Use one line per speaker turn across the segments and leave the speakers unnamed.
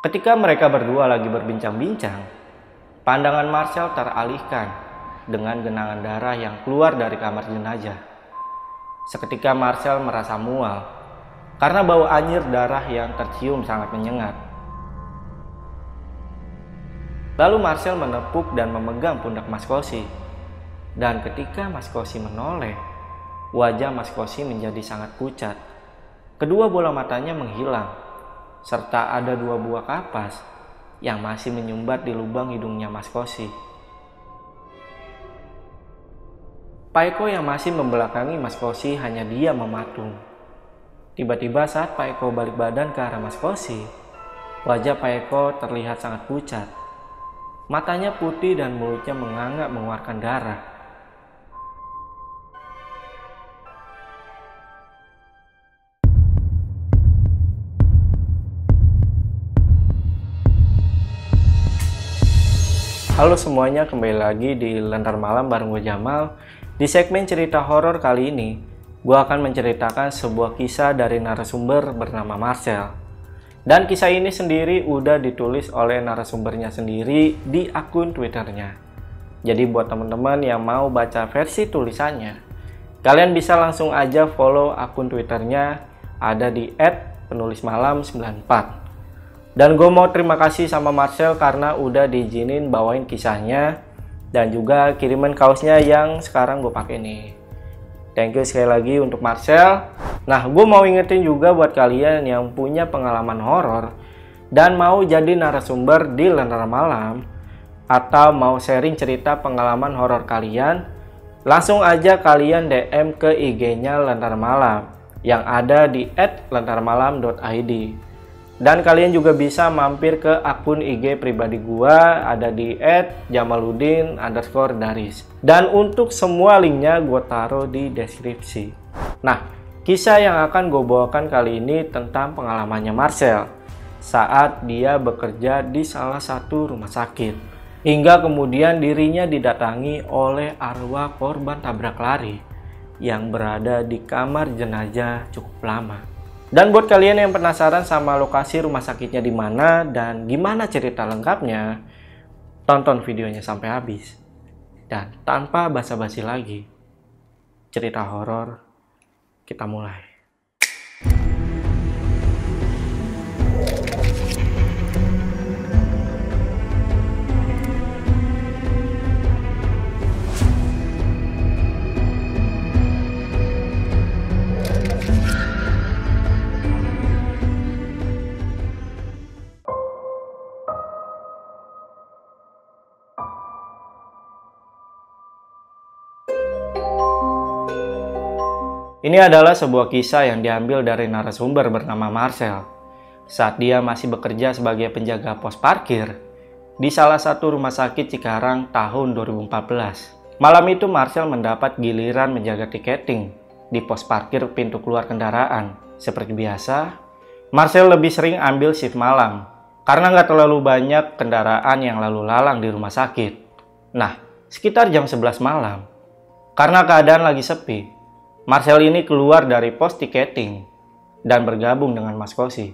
Ketika mereka berdua lagi berbincang-bincang, pandangan Marcel teralihkan dengan genangan darah yang keluar dari kamar jenazah. Seketika Marcel merasa mual karena bau anyir darah yang tercium sangat menyengat. Lalu Marcel menepuk dan memegang pundak Mas Kosi. Dan ketika Mas Kosi menoleh, wajah Mas Kosi menjadi sangat pucat. Kedua bola matanya menghilang, serta ada 2 buah kapas yang masih menyumbat di lubang hidungnya Mas Kosi. Pak Eko yang masih membelakangi Mas Kosi hanya diam mematung. Tiba-tiba saat Pak Eko balik badan ke arah Mas Kosi, wajah Pak Eko terlihat sangat pucat. Matanya putih dan mulutnya menganga mengeluarkan darah. Halo semuanya, kembali lagi di Lentar Malam bareng gue Jamal. Di segmen cerita horor kali ini, gue akan menceritakan sebuah kisah dari narasumber bernama Marcel. Dan kisah ini sendiri udah ditulis oleh narasumbernya sendiri di akun Twitternya. Jadi buat teman-teman yang mau baca versi tulisannya, kalian bisa langsung aja follow akun Twitternya, ada di @penulismalam94. Dan gue mau terima kasih sama Marcel karena udah diizinin bawain kisahnya dan juga kiriman kaosnya yang sekarang gue pakai nih. Thank you sekali lagi untuk Marcel. Nah, gue mau ingetin juga buat kalian yang punya pengalaman horor dan mau jadi narasumber di Lentera Malam atau mau sharing cerita pengalaman horor kalian, langsung aja kalian DM ke IG-nya Lentera Malam yang ada di @lentaramalam.id. Dan kalian juga bisa mampir ke akun IG pribadi gua, ada di @jamaludin_daris. Dan untuk semua linknya gua taruh di deskripsi. Nah, kisah yang akan gue bawakan kali ini tentang pengalamannya Marcel saat dia bekerja di salah satu rumah sakit. Hingga kemudian dirinya didatangi oleh arwah korban tabrak lari yang berada di kamar jenazah cukup lama. Dan buat kalian yang penasaran sama lokasi rumah sakitnya di mana dan gimana cerita lengkapnya, tonton videonya sampai habis. Dan tanpa basa-basi lagi, cerita horor kita mulai. Ini adalah sebuah kisah yang diambil dari narasumber bernama Marcel saat dia masih bekerja sebagai penjaga pos parkir di salah satu rumah sakit Cikarang tahun 2014. Malam itu Marcel mendapat giliran menjaga tiketing di pos parkir pintu keluar kendaraan. Seperti biasa, Marcel lebih sering ambil shift malam karena nggak terlalu banyak kendaraan yang lalu lalang di rumah sakit. Nah, sekitar jam 11 malam, karena keadaan lagi sepi, Marcel ini keluar dari pos tiketing dan bergabung dengan Mas Kosi,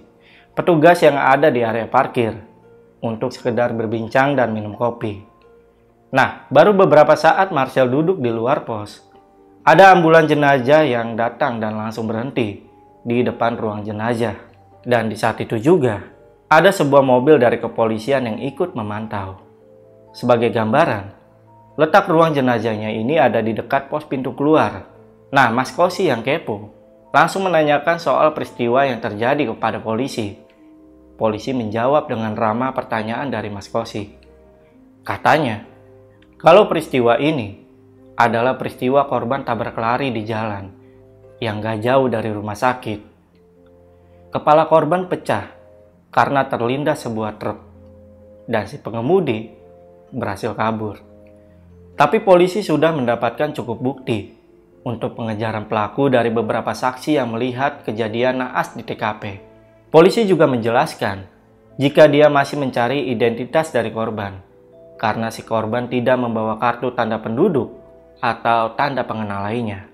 petugas yang ada di area parkir, untuk sekedar berbincang dan minum kopi. Nah, baru beberapa saat Marcel duduk di luar pos, ada ambulan jenazah yang datang dan langsung berhenti di depan ruang jenazah. Dan di saat itu juga, ada sebuah mobil dari kepolisian yang ikut memantau. Sebagai gambaran, letak ruang jenazahnya ini ada di dekat pos pintu keluar. Nah, Mas Kosi yang kepo langsung menanyakan soal peristiwa yang terjadi kepada polisi. Polisi menjawab dengan ramah pertanyaan dari Mas Kosi. Katanya, kalau peristiwa ini adalah peristiwa korban tabrak lari di jalan yang gak jauh dari rumah sakit. Kepala korban pecah karena terlindas sebuah truk dan si pengemudi berhasil kabur. Tapi polisi sudah mendapatkan cukup bukti untuk pengejaran pelaku dari beberapa saksi yang melihat kejadian naas di TKP. Polisi juga menjelaskan jika dia masih mencari identitas dari korban karena si korban tidak membawa kartu tanda penduduk atau tanda pengenal lainnya.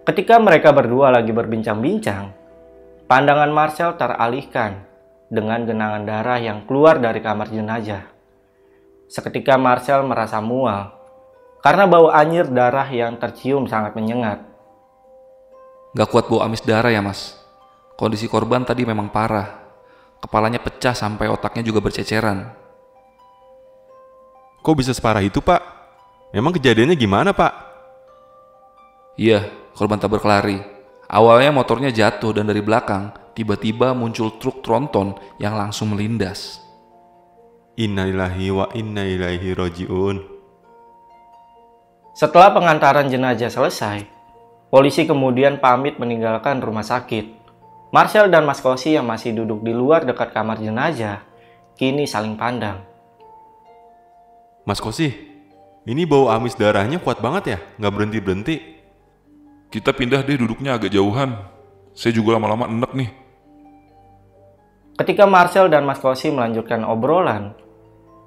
Ketika mereka berdua lagi berbincang-bincang, pandangan Marcel teralihkan dengan genangan darah yang keluar dari kamar jenazah. Seketika Marcel merasa mual karena bau anyir darah yang tercium sangat menyengat.
Gak kuat bau amis darah ya mas. Kondisi korban tadi memang parah. Kepalanya pecah sampai otaknya juga berceceran.
Kok bisa separah itu pak? Memang kejadiannya gimana pak?
Iya, korban tabrak lari. Awalnya motornya jatuh dan dari belakang tiba-tiba muncul truk tronton yang langsung melindas.
Innalillahi wa inna ilaihi rajiun.
Setelah pengantaran jenazah selesai, polisi kemudian pamit meninggalkan rumah sakit. Marcel dan Mas Kosi yang masih duduk di luar dekat kamar jenazah kini saling pandang.
Mas Kosi, ini bau amis darahnya kuat banget ya? Nggak berhenti-berhenti.
Kita pindah deh duduknya agak jauhan. Saya juga lama-lama enek nih.
Ketika Marcel dan Mas Kosi melanjutkan obrolan,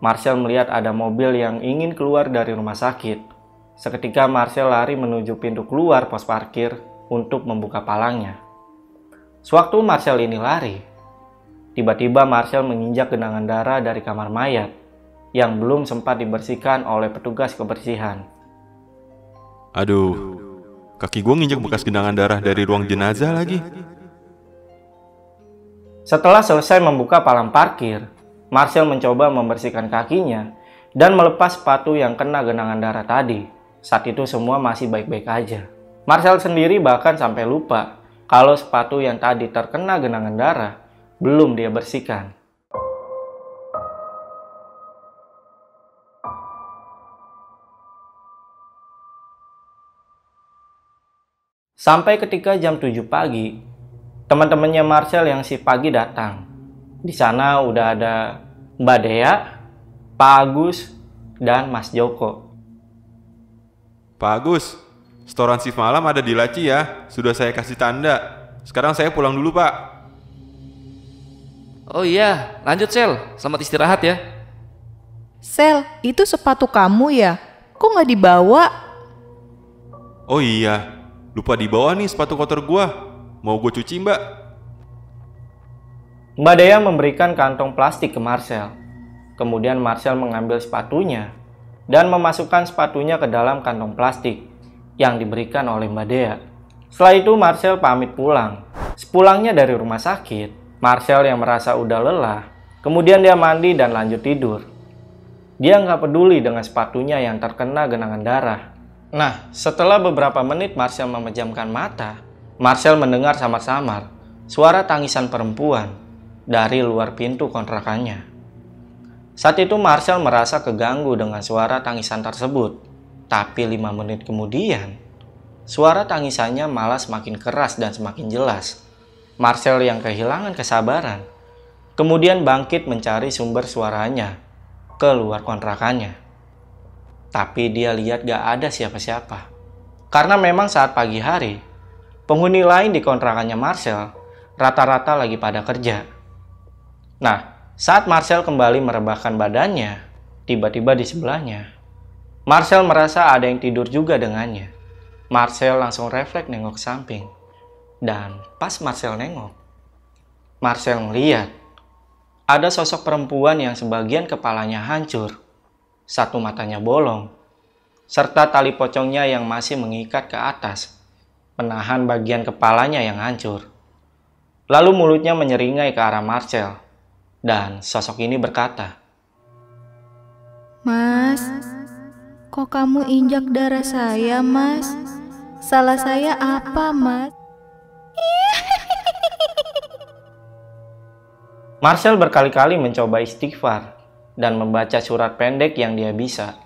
Marcel melihat ada mobil yang ingin keluar dari rumah sakit. Seketika Marcel lari menuju pintu keluar pos parkir untuk membuka palangnya. Sewaktu Marcel ini lari, tiba-tiba Marcel menginjak genangan darah dari kamar mayat yang belum sempat dibersihkan oleh petugas kebersihan.
Aduh, kaki gue nginjek bekas genangan darah dari ruang jenazah lagi.
Setelah selesai membuka palang parkir, Marcel mencoba membersihkan kakinya dan melepas sepatu yang kena genangan darah tadi. Saat itu semua masih baik-baik aja. Marcel sendiri bahkan sampai lupa kalau sepatu yang tadi terkena genangan darah belum dia bersihkan. Sampai ketika jam 7 pagi, teman-temannya Marcel yang shift pagi datang. Di sana udah ada Mbak Dea, Pak Agus, dan Mas Joko.
Pak Agus, setoran shift malam ada di laci ya. Sudah saya kasih tanda. Sekarang saya pulang dulu pak.
Oh iya, lanjut Sel. Selamat istirahat ya.
Sel, itu sepatu kamu ya? Kok nggak dibawa?
Oh iya, lupa dibawa nih sepatu kotor gua. Mau gue cuci mbak?
Mbak Dea memberikan kantong plastik ke Marcel. Kemudian Marcel mengambil sepatunya dan memasukkan sepatunya ke dalam kantong plastik yang diberikan oleh Mbak Dea. Setelah itu Marcel pamit pulang. Sepulangnya dari rumah sakit, Marcel yang merasa udah lelah, kemudian dia mandi dan lanjut tidur. Dia nggak peduli dengan sepatunya yang terkena genangan darah. Nah, setelah beberapa menit Marcel memejamkan mata, Marcel mendengar samar-samar suara tangisan perempuan dari luar pintu kontrakannya. Saat itu Marcel merasa keganggu dengan suara tangisan tersebut. Tapi 5 menit kemudian, suara tangisannya malah semakin keras dan semakin jelas. Marcel yang kehilangan kesabaran, kemudian bangkit mencari sumber suaranya ke luar kontrakannya. Tapi dia lihat gak ada siapa-siapa. Karena memang saat pagi hari, penghuni lain di kontrakannya Marcel rata-rata lagi pada kerja. Nah, saat Marcel kembali merebahkan badannya, tiba-tiba di sebelahnya, Marcel merasa ada yang tidur juga dengannya. Marcel langsung refleks nengok ke samping. Dan pas Marcel nengok, Marcel melihat ada sosok perempuan yang sebagian kepalanya hancur, satu matanya bolong, serta tali pocongnya yang masih mengikat ke atas, menahan bagian kepalanya yang hancur. Lalu mulutnya menyeringai ke arah Marcel. Dan sosok ini berkata,
Mas, kok kamu injak darah saya, Mas? Salah saya apa, Mas?
Marcel berkali-kali mencoba istighfar dan membaca surat pendek yang dia bisa.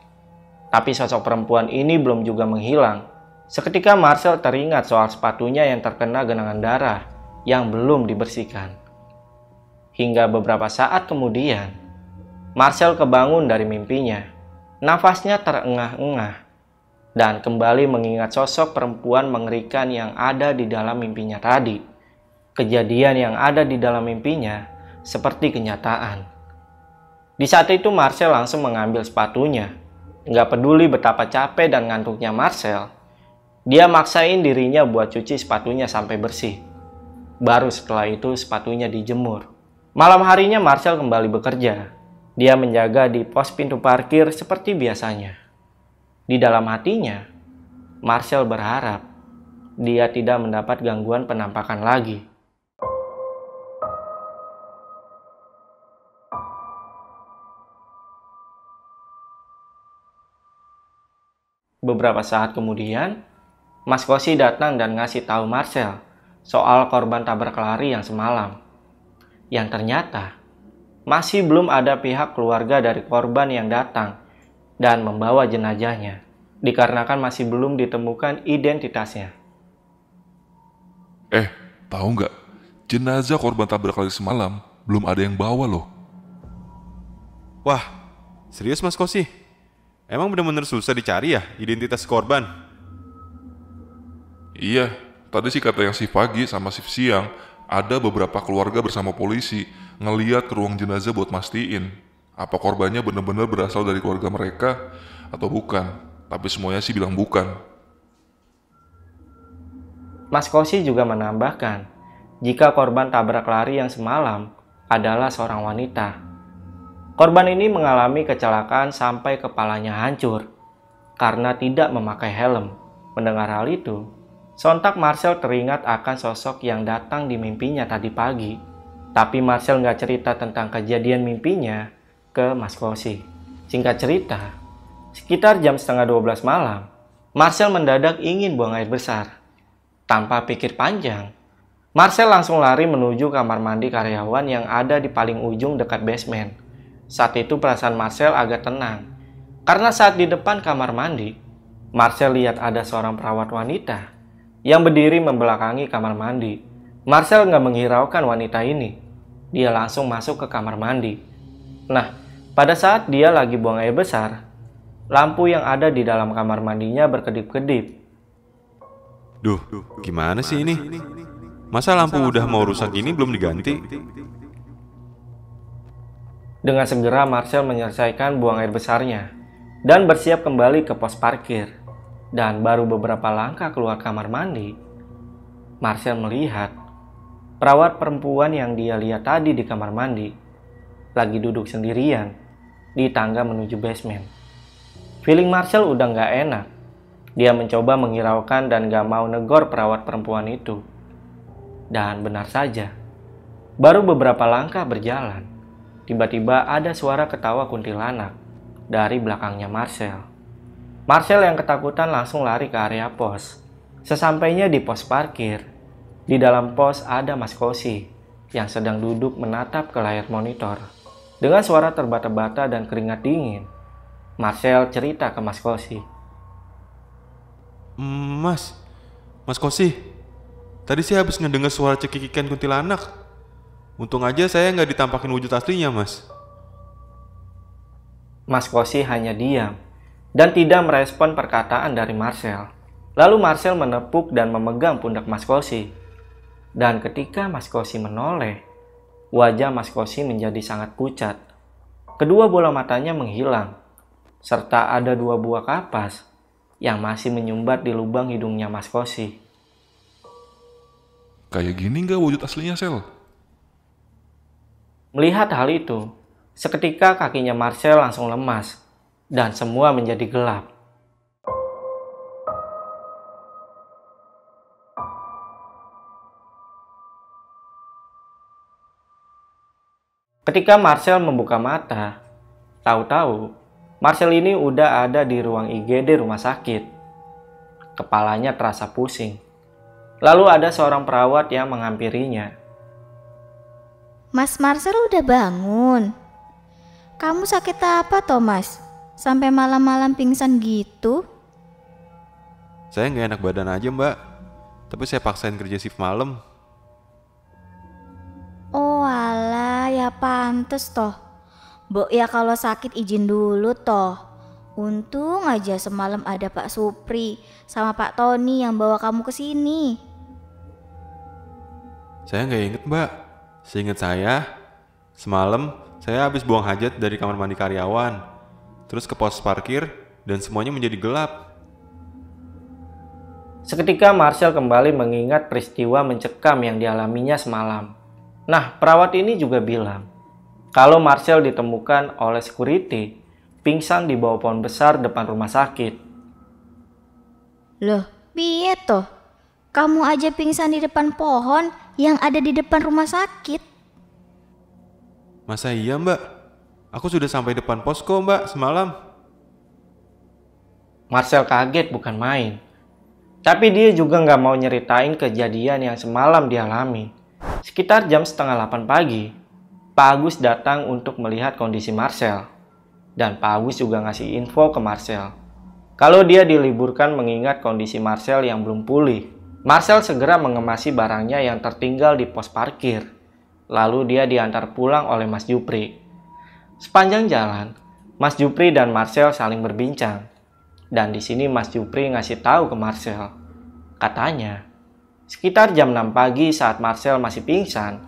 Tapi sosok perempuan ini belum juga menghilang. Seketika Marcel teringat soal sepatunya yang terkena genangan darah yang belum dibersihkan. Hingga beberapa saat kemudian, Marcel kebangun dari mimpinya. Nafasnya terengah-engah dan kembali mengingat sosok perempuan mengerikan yang ada di dalam mimpinya tadi. Kejadian yang ada di dalam mimpinya seperti kenyataan. Di saat itu Marcel langsung mengambil sepatunya. Nggak peduli betapa capek dan ngantuknya Marcel, dia maksain dirinya buat cuci sepatunya sampai bersih. Baru setelah itu sepatunya dijemur. Malam harinya Marcel kembali bekerja. Dia menjaga di pos pintu parkir seperti biasanya. Di dalam hatinya, Marcel berharap dia tidak mendapat gangguan penampakan lagi. Beberapa saat kemudian, Mas Kosi datang dan ngasih tahu Marcel soal korban tabrak lari yang semalam. Yang ternyata masih belum ada pihak keluarga dari korban yang datang dan membawa jenazahnya, dikarenakan masih belum ditemukan identitasnya.
Tahu nggak? Jenazah korban tabrak lari semalam belum ada yang bawa loh.
Wah, serius Mas Kosi? Emang bener-bener susah dicari ya identitas korban?
Iya, tadi sih kata yang shift pagi sama shift siang, ada beberapa keluarga bersama polisi ngeliat ke ruang jenazah buat mastiin apa korbannya bener-bener berasal dari keluarga mereka atau bukan. Tapi semuanya sih bilang bukan.
Mas Kosi juga menambahkan, jika korban tabrak lari yang semalam adalah seorang wanita. Korban ini mengalami kecelakaan sampai kepalanya hancur karena tidak memakai helm. Mendengar hal itu, sontak Marcel teringat akan sosok yang datang di mimpinya tadi pagi. Tapi Marcel nggak cerita tentang kejadian mimpinya ke Mas Kosi. Singkat cerita, sekitar jam 11:30 malam, Marcel mendadak ingin buang air besar. Tanpa pikir panjang, Marcel langsung lari menuju kamar mandi karyawan yang ada di paling ujung dekat basement. Saat itu perasaan Marcel agak tenang, karena saat di depan kamar mandi, Marcel lihat ada seorang perawat wanita yang berdiri membelakangi kamar mandi. Marcel nggak menghiraukan wanita ini. Dia langsung masuk ke kamar mandi. Nah, pada saat dia lagi buang air besar, lampu yang ada di dalam kamar mandinya berkedip-kedip.
Duh, gimana sih ini? Masa lampu udah mau rusak ini belum diganti?
Dengan segera Marcel menyelesaikan buang air besarnya dan bersiap kembali ke pos parkir. Dan baru beberapa langkah keluar kamar mandi, Marcel melihat perawat perempuan yang dia lihat tadi di kamar mandi lagi duduk sendirian di tangga menuju basement. Feeling Marcel udah nggak enak. Dia mencoba menghiraukan dan gak mau negor perawat perempuan itu. Dan benar saja, baru beberapa langkah berjalan, tiba-tiba ada suara ketawa kuntilanak dari belakangnya Marcel. Marcel yang ketakutan langsung lari ke area pos. Sesampainya di pos parkir, di dalam pos ada Mas Kosi yang sedang duduk menatap ke layar monitor. Dengan suara terbata-bata dan keringat dingin, Marcel cerita ke Mas Kosi.
Mas Kosi, tadi saya habis ngedenger suara cekikikan kuntilanak. Untung aja saya nggak ditampakin wujud aslinya, Mas.
Mas Kosi hanya diam dan tidak merespon perkataan dari Marcel. Lalu Marcel menepuk dan memegang pundak Mas Kosi. Dan ketika Mas Kosi menoleh, wajah Mas Kosi menjadi sangat pucat. Kedua bola matanya menghilang, serta ada 2 buah kapas yang masih menyumbat di lubang hidungnya Mas Kosi.
Kayak gini nggak wujud aslinya, Sel?
Melihat hal itu, seketika kakinya Marcel langsung lemas dan semua menjadi gelap. Ketika Marcel membuka mata, tahu-tahu Marcel ini udah ada di ruang IGD rumah sakit. Kepalanya terasa pusing. Lalu ada seorang perawat yang menghampirinya.
Mas Marcel udah bangun. Kamu sakit apa, Thomas? Sampai malam-malam pingsan gitu?
Saya nggak enak badan aja, Mbak. Tapi saya paksain kerja shift malam.
Oh alah, ya pantes toh. Mbok ya kalau sakit izin dulu toh. Untung aja semalam ada Pak Supri sama Pak Tony yang bawa kamu ke sini.
Saya nggak inget, Mbak. Seingat saya, semalam saya habis buang hajat dari kamar mandi karyawan, terus ke pos parkir, dan semuanya menjadi gelap.
Seketika Marcel kembali mengingat peristiwa mencekam yang dialaminya semalam. Nah, perawat ini juga bilang kalau Marcel ditemukan oleh security pingsan di bawah pohon besar depan rumah sakit.
Loh, piye toh? Kamu aja pingsan di depan pohon yang ada di depan rumah sakit.
Masa iya mbak? Aku sudah sampai depan posko mbak semalam.
Marcel kaget bukan main. Tapi dia juga nggak mau nyeritain kejadian yang semalam dialami. Sekitar jam setengah 8 pagi, Pak Agus datang untuk melihat kondisi Marcel. Dan Pak Agus juga ngasih info ke Marcel kalau dia diliburkan mengingat kondisi Marcel yang belum pulih. Marcel segera mengemasi barangnya yang tertinggal di pos parkir. Lalu dia diantar pulang oleh Mas Jupri. Sepanjang jalan, Mas Jupri dan Marcel saling berbincang. Dan di sini Mas Jupri ngasih tahu ke Marcel. Katanya, sekitar jam 6 pagi saat Marcel masih pingsan,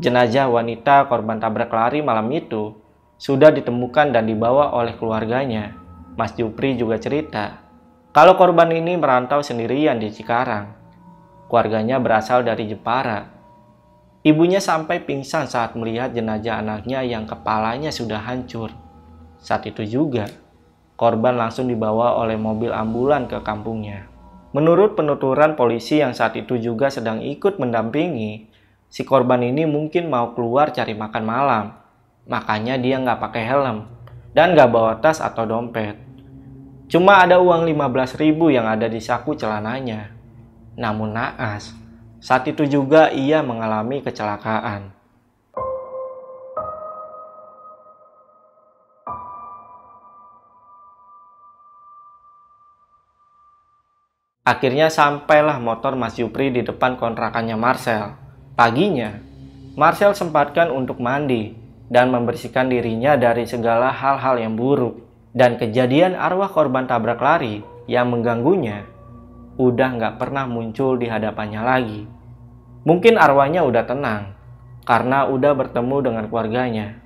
jenazah wanita korban tabrak lari malam itu sudah ditemukan dan dibawa oleh keluarganya. Mas Jupri juga cerita kalau korban ini merantau sendirian di Cikarang. Keluarganya berasal dari Jepara. Ibunya sampai pingsan saat melihat jenazah anaknya yang kepalanya sudah hancur. Saat itu juga, korban langsung dibawa oleh mobil ambulan ke kampungnya. Menurut penuturan polisi yang saat itu juga sedang ikut mendampingi, si korban ini mungkin mau keluar cari makan malam. Makanya dia nggak pakai helm dan nggak bawa tas atau dompet. Cuma ada uang 15.000 yang ada di saku celananya. Namun naas, saat itu juga ia mengalami kecelakaan. Akhirnya sampailah motor Mas Jupri di depan kontrakannya Marcel. Paginya, Marcel sempatkan untuk mandi dan membersihkan dirinya dari segala hal-hal yang buruk. Dan kejadian arwah korban tabrak lari yang mengganggunya udah nggak pernah muncul di hadapannya lagi. Mungkin arwahnya udah tenang karena udah bertemu dengan keluarganya.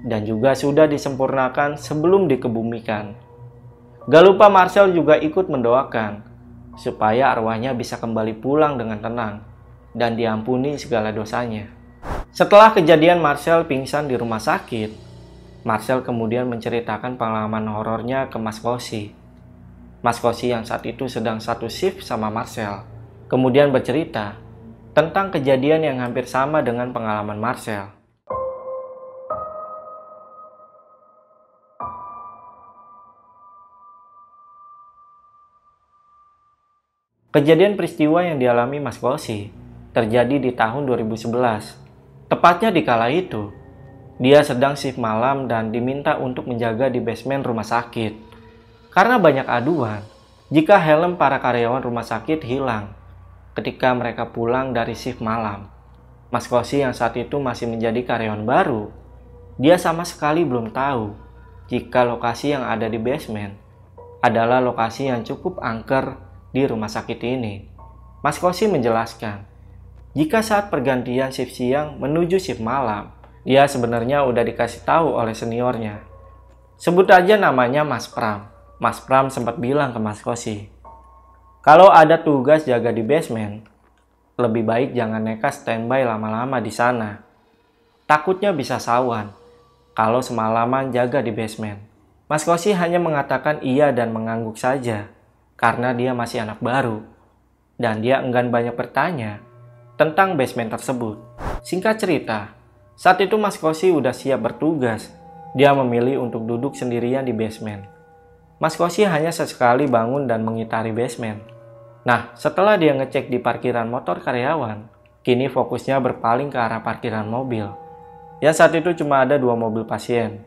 Dan juga sudah disempurnakan sebelum dikebumikan. Gak lupa Marcel juga ikut mendoakan supaya arwahnya bisa kembali pulang dengan tenang dan diampuni segala dosanya. Setelah kejadian Marcel pingsan di rumah sakit, Marcel kemudian menceritakan pengalaman horornya ke Mas Kosi. Mas Kosi yang saat itu sedang satu shift sama Marcel, kemudian bercerita tentang kejadian yang hampir sama dengan pengalaman Marcel. Kejadian peristiwa yang dialami Mas Kosi terjadi di tahun 2011. Tepatnya di kala itu, dia sedang shift malam dan diminta untuk menjaga di basement rumah sakit. Karena banyak aduan, jika helm para karyawan rumah sakit hilang ketika mereka pulang dari shift malam. Mas Kosi yang saat itu masih menjadi karyawan baru, dia sama sekali belum tahu jika lokasi yang ada di basement adalah lokasi yang cukup angker di rumah sakit ini. Mas Kosi menjelaskan, jika saat pergantian shift siang menuju shift malam, dia sebenarnya udah dikasih tahu oleh seniornya. Sebut aja namanya Mas Pram. Mas Pram sempat bilang ke Mas Kosi, kalau ada tugas jaga di basement, lebih baik jangan nekat standby lama-lama di sana. Takutnya bisa sawan kalau semalaman jaga di basement. Mas Kosi hanya mengatakan iya dan mengangguk saja karena dia masih anak baru dan dia enggan banyak bertanya tentang basement tersebut. Singkat cerita, saat itu Mas Kosi udah siap bertugas. Dia memilih untuk duduk sendirian di basement. Mas Kosi hanya sesekali bangun dan mengitari basement. Nah, setelah dia ngecek di parkiran motor karyawan, kini fokusnya berpaling ke arah parkiran mobil. Ya saat itu cuma ada 2 mobil pasien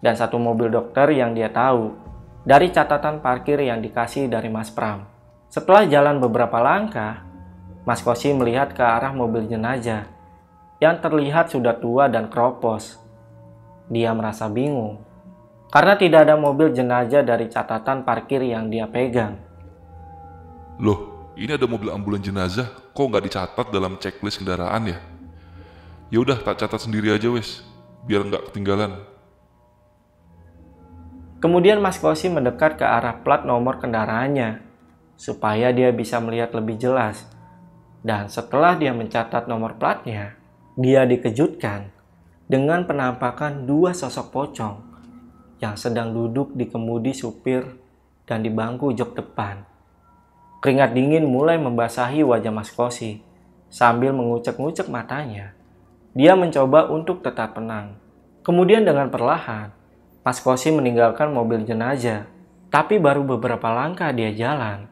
dan 1 mobil dokter yang dia tahu dari catatan parkir yang dikasih dari Mas Pram. Setelah jalan beberapa langkah, Mas Kosi melihat ke arah mobil jenazah yang terlihat sudah tua dan keropos. Dia merasa bingung karena tidak ada mobil jenazah dari catatan parkir yang dia pegang.
Loh, ini ada mobil ambulan jenazah, kok nggak dicatat dalam checklist kendaraan ya? Ya udah, tak catat sendiri aja wes, biar nggak ketinggalan.
Kemudian Mas Kosi mendekat ke arah plat nomor kendaraannya supaya dia bisa melihat lebih jelas. Dan setelah dia mencatat nomor platnya, Dia dikejutkan dengan penampakan dua sosok pocong yang sedang duduk di kemudi supir dan di bangku jok depan. Keringat dingin mulai membasahi wajah Mas Kosi sambil mengucek-ngucek matanya. Dia mencoba untuk tetap tenang. Kemudian dengan perlahan, Mas Kosi meninggalkan mobil jenazah. Tapi baru beberapa langkah dia jalan,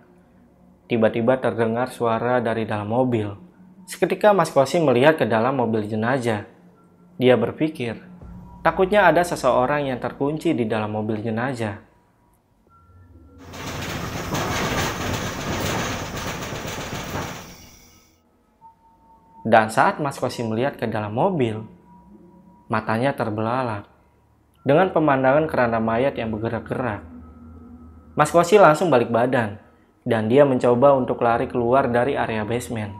tiba-tiba terdengar suara dari dalam mobil. Seketika Mas Kosi melihat ke dalam mobil jenazah. Dia berpikir, takutnya ada seseorang yang terkunci di dalam mobil jenazah. Dan saat Mas Kosi melihat ke dalam mobil, matanya terbelalak dengan pemandangan keranda mayat yang bergerak-gerak. Mas Kosi langsung balik badan dan dia mencoba untuk lari keluar dari area basement.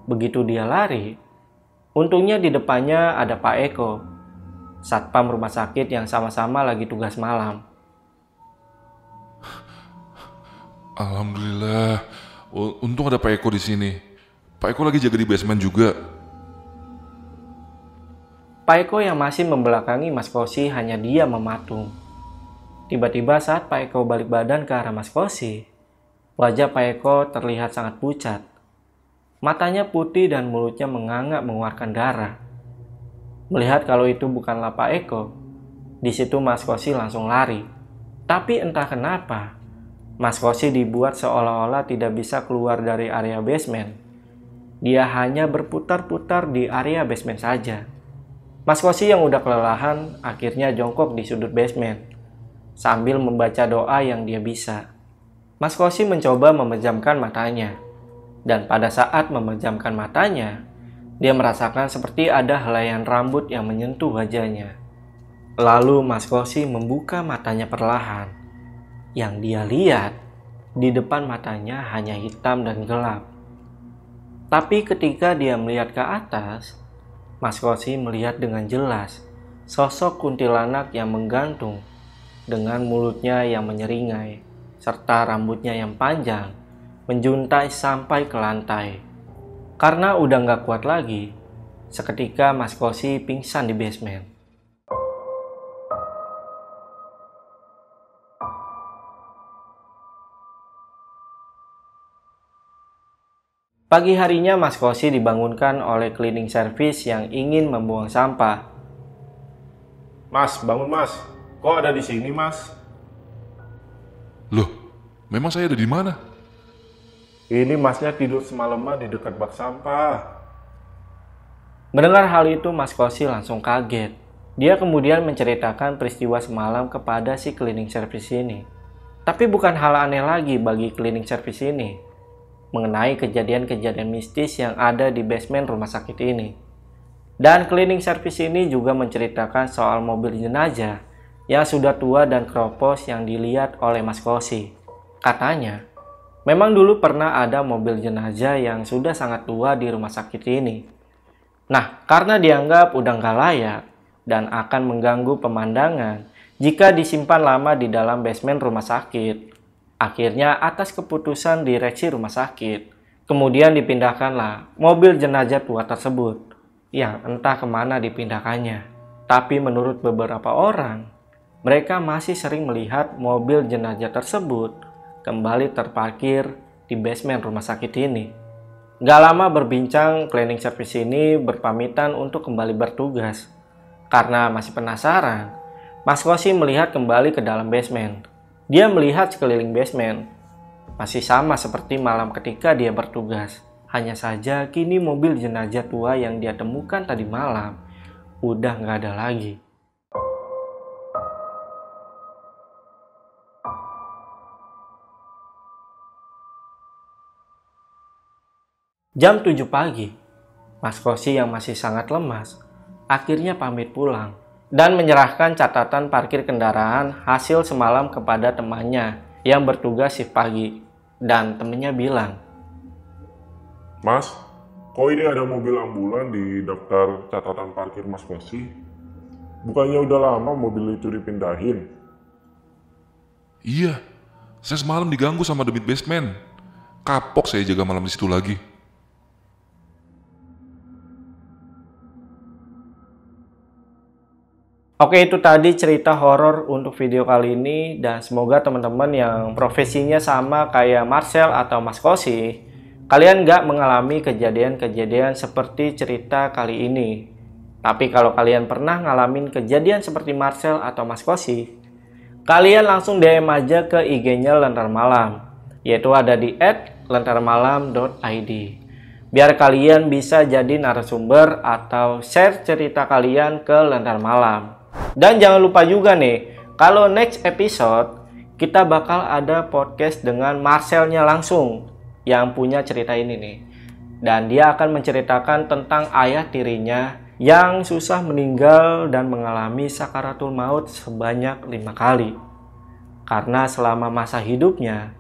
Begitu dia lari, untungnya di depannya ada Pak Eko, satpam rumah sakit yang sama-sama lagi tugas malam.
Alhamdulillah, untung ada Pak Eko di sini. Pak Eko lagi jaga di basement juga.
Pak Eko yang masih membelakangi Mas Kosi hanya dia mematung. Tiba-tiba saat Pak Eko balik badan ke arah Mas Kosi, wajah Pak Eko terlihat sangat pucat. Matanya putih dan mulutnya menganga mengeluarkan darah. Melihat kalau itu bukanlah Pak Eko, di situ Mas Kosi langsung lari. Tapi entah kenapa, Mas Kosi dibuat seolah-olah tidak bisa keluar dari area basement. Dia hanya berputar-putar di area basement saja. Mas Kosi yang udah kelelahan akhirnya jongkok di sudut basement sambil membaca doa yang dia bisa. Mas Kosi mencoba memejamkan matanya. Dan pada saat memejamkan matanya, dia merasakan seperti ada helaian rambut yang menyentuh wajahnya. Lalu Mas Kosi membuka matanya perlahan. Yang dia lihat, di depan matanya hanya hitam dan gelap. Tapi ketika dia melihat ke atas, Mas Kosi melihat dengan jelas sosok kuntilanak yang menggantung dengan mulutnya yang menyeringai, serta rambutnya yang panjang, menjuntai sampai ke lantai. Karena udah gak kuat lagi, seketika Mas Kosi pingsan di basement. Pagi harinya Mas Kosi dibangunkan oleh cleaning service yang ingin membuang sampah.
Mas, bangun mas. Kok ada di sini, Mas?
Loh, memang saya ada di mana?
Ini masnya tidur semalaman di dekat bak sampah.
Mendengar hal itu, Mas Kosi langsung kaget. Dia kemudian menceritakan peristiwa semalam kepada si cleaning service ini. Tapi bukan hal aneh lagi bagi cleaning service ini mengenai kejadian-kejadian mistis yang ada di basement rumah sakit ini. Dan cleaning service ini juga menceritakan soal mobil jenazah yang sudah tua dan keropos yang dilihat oleh Mas Kosi. Katanya, memang dulu pernah ada mobil jenazah yang sudah sangat tua di rumah sakit ini. Nah, karena dianggap udah nggak layak dan akan mengganggu pemandangan jika disimpan lama di dalam basement rumah sakit, akhirnya atas keputusan direksi rumah sakit, kemudian dipindahkanlah mobil jenazah tua tersebut yang entah kemana dipindahkannya. Tapi menurut beberapa orang, mereka masih sering melihat mobil jenazah tersebut kembali terparkir di basement rumah sakit ini. Gak lama berbincang, cleaning service ini berpamitan untuk kembali bertugas. Karena masih penasaran, Mas Kosi melihat kembali ke dalam basement. Dia melihat sekeliling basement, masih sama seperti malam ketika dia bertugas. Hanya saja kini mobil jenazah tua yang dia temukan tadi malam udah gak ada lagi. Jam 7 pagi, Mas Kosi yang masih sangat lemas, akhirnya pamit pulang dan menyerahkan catatan parkir kendaraan hasil semalam kepada temannya yang bertugas shift pagi. Dan temannya bilang,
Mas, kok ini ada mobil ambulan di daftar catatan parkir Mas Kosi? Bukannya udah lama mobil itu dipindahin?
Iya, saya semalam diganggu sama demit basement. Kapok saya jaga malam di situ lagi.
Oke, itu tadi cerita horor untuk video kali ini, dan semoga teman-teman yang profesinya sama kayak Marcel atau Mas Kosi, kalian nggak mengalami kejadian-kejadian seperti cerita kali ini. Tapi kalau kalian pernah ngalamin kejadian seperti Marcel atau Mas Kosi, kalian langsung DM aja ke IG-nya Lentar Malam, yaitu ada di @lentarmalam.id. Biar kalian bisa jadi narasumber atau share cerita kalian ke Lentar Malam. Dan jangan lupa juga nih, kalau next episode kita bakal ada podcast dengan Marcelnya langsung yang punya cerita ini nih. Dan dia akan menceritakan tentang ayah tirinya yang susah meninggal dan mengalami sakaratul maut sebanyak 5 kali. Karena selama masa hidupnya,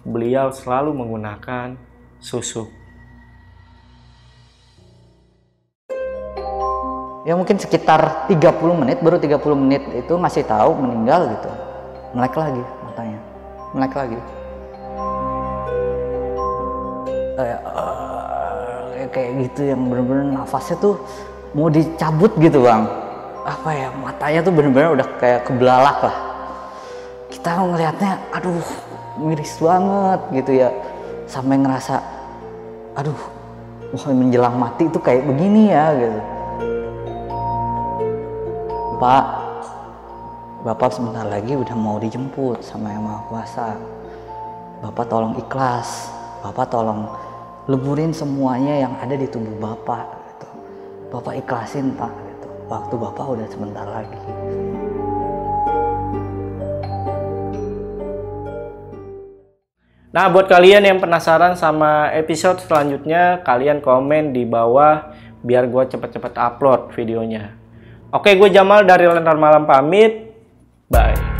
beliau selalu menggunakan susu.
Ya mungkin sekitar 30 menit, baru 30 menit itu ngasih tahu meninggal gitu. Melek lagi matanya, melek lagi. Kayak gitu yang bener-bener nafasnya tuh mau dicabut gitu bang. Apa ya, matanya tuh bener-bener udah kayak kebelalak lah. Kita ngelihatnya, aduh miris banget gitu ya. Sampai ngerasa, aduh wah menjelang mati tuh kayak begini ya gitu. Pak, Bapak sebentar lagi udah mau dijemput sama Yang Maha Kuasa. Bapak tolong ikhlas, Bapak tolong leburin semuanya yang ada di tubuh Bapak gitu. Bapak ikhlasin Pak gitu. Waktu Bapak udah sebentar lagi.
Nah, buat kalian yang penasaran sama episode selanjutnya, kalian komen di bawah biar gue cepet-cepet upload videonya. Oke, gue Jamal dari Lentar Malam pamit. Bye.